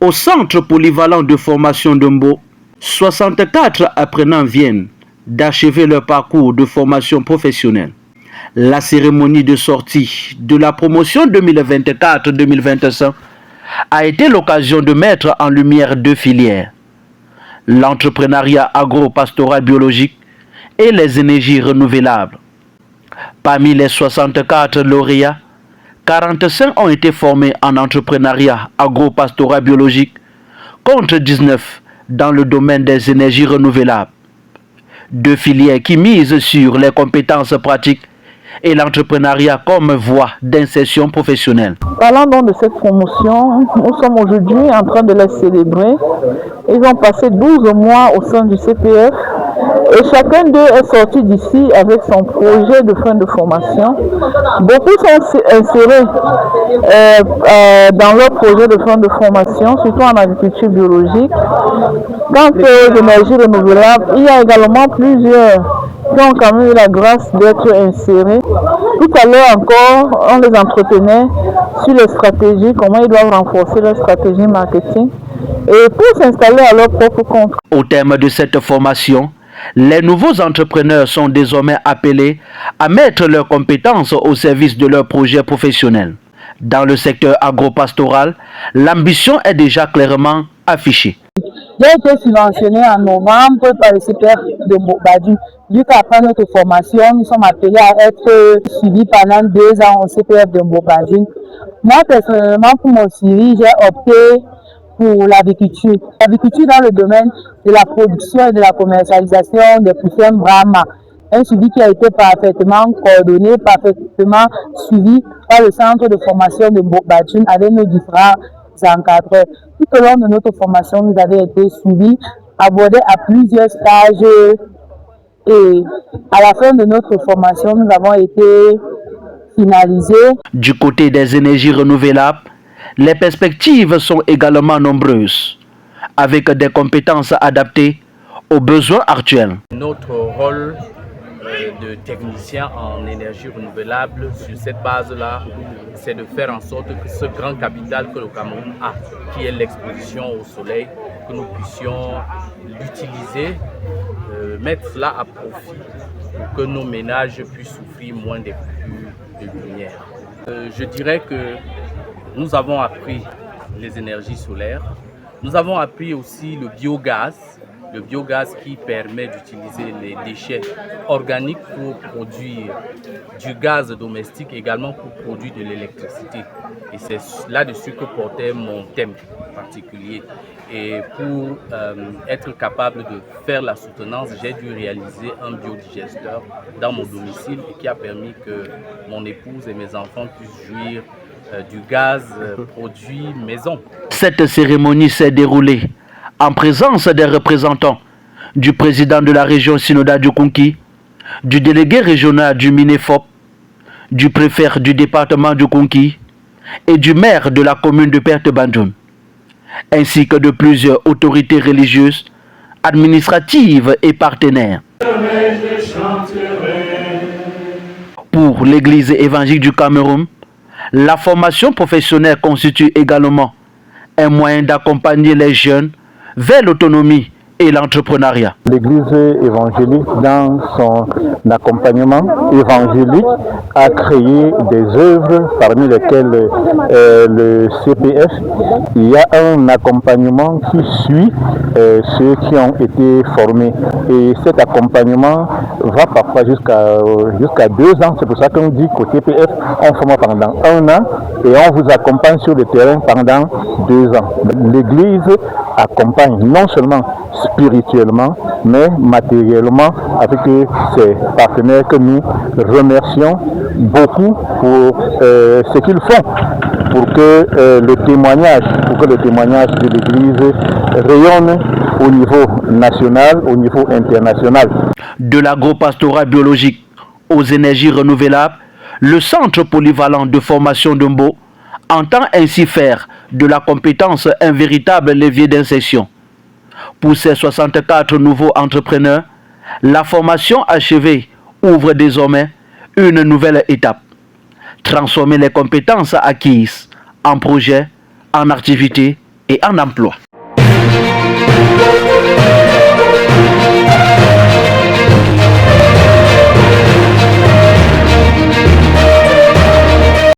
Au centre polyvalent de formation de Mbo, 64 apprenants viennent d'achever leur parcours de formation professionnelle. La cérémonie de sortie de la promotion 2024-2025 a été l'occasion de mettre en lumière deux filières: l'entrepreneuriat agro-pastoral biologique et les énergies renouvelables. Parmi les 64 lauréats, 45 ont été formés en entrepreneuriat agro-pastoral biologique, contre 19 dans le domaine des énergies renouvelables. Deux filières qui misent sur les compétences pratiques et l'entrepreneuriat comme voie d'insertion professionnelle. Parlant donc de cette promotion, nous sommes aujourd'hui en train de la célébrer. Ils ont passé 12 mois au sein du CPF et chacun d'eux est sorti d'ici avec son projet de fin de formation. Beaucoup sont insérés dans leur projet de fin de formation, surtout en agriculture biologique. Quant aux énergies renouvelables, il y a également plusieurs qui ont quand même eu la grâce d'être insérés. Tout à l'heure encore, on les entretenait sur les stratégies, comment ils doivent renforcer leur stratégie marketing et pour s'installer à leur propre compte. Au terme de cette formation, les nouveaux entrepreneurs sont désormais appelés à mettre leurs compétences au service de leur projet professionnel. Dans le secteur agro-pastoral, l'ambition est déjà clairement affichée. J'ai été subventionné en novembre par le CPF de Mbobadjoun. Vu qu'après notre formation, nous sommes appelés à être suivis pendant 2 ans au CPF de Mbobadjoun. Moi, personnellement, pour mon suivi, j'ai opté pour l'agriculture. L'agriculture dans le domaine de la production et de la commercialisation des poussins Brahma. Un suivi qui a été parfaitement coordonné, parfaitement suivi par le centre de formation de Mbobadjoun avec nos différents encadreurs. Tout au long de notre formation, nous avons été suivis, abordés à plusieurs stages et à la fin de notre formation, nous avons été finalisés. Du côté des énergies renouvelables, les perspectives sont également nombreuses, avec des compétences adaptées aux besoins actuels. Notre rôle de technicien en énergie renouvelable, sur cette base-là, c'est de faire en sorte que ce grand capital que le Cameroun a, qui est l'exposition au soleil, que nous puissions l'utiliser, mettre cela à profit pour que nos ménages puissent souffrir moins des coupures de lumière. Je dirais que nous avons appris les énergies solaires, nous avons appris aussi le biogaz qui permet d'utiliser les déchets organiques pour produire du gaz domestique, également pour produire de l'électricité. Et c'est là-dessus que portait mon thème particulier. Et pour être capable de faire la soutenance, j'ai dû réaliser un biodigesteur dans mon domicile et qui a permis que mon épouse et mes enfants puissent jouir du gaz produit maison. Cette cérémonie s'est déroulée en présence des représentants du président de la région synodale du Konki, du délégué régional du Minefop, du préfet du département du Konki et du maire de la commune de Perthe-Bandoum, ainsi que de plusieurs autorités religieuses, administratives et partenaires. Pour l'Église évangélique du Cameroun, la formation professionnelle constitue également un moyen d'accompagner les jeunes vers l'autonomie et l'entrepreneuriat. L'Église évangélique, dans son accompagnement évangélique, a créé des œuvres parmi lesquelles le CPF. Il y a un accompagnement qui suit ceux qui ont été formés. Et cet accompagnement va parfois jusqu'à 2 ans. C'est pour ça qu'on dit qu'au CPF, on forme pendant 1 an et on vous accompagne sur le terrain pendant 2 ans. L'Église accompagne non seulement spirituellement, mais matériellement avec ses partenaires que nous remercions beaucoup pour ce qu'ils font pour que le témoignage de l'Église rayonne au niveau national, au niveau international. De l'agro-pastoral biologique aux énergies renouvelables, le centre polyvalent de formation de Mbo entend ainsi faire de la compétence un véritable levier d'insertion. Pour ces 64 nouveaux entrepreneurs, la formation achevée ouvre désormais une nouvelle étape. Transformer les compétences acquises en projets, en activités et en emploi.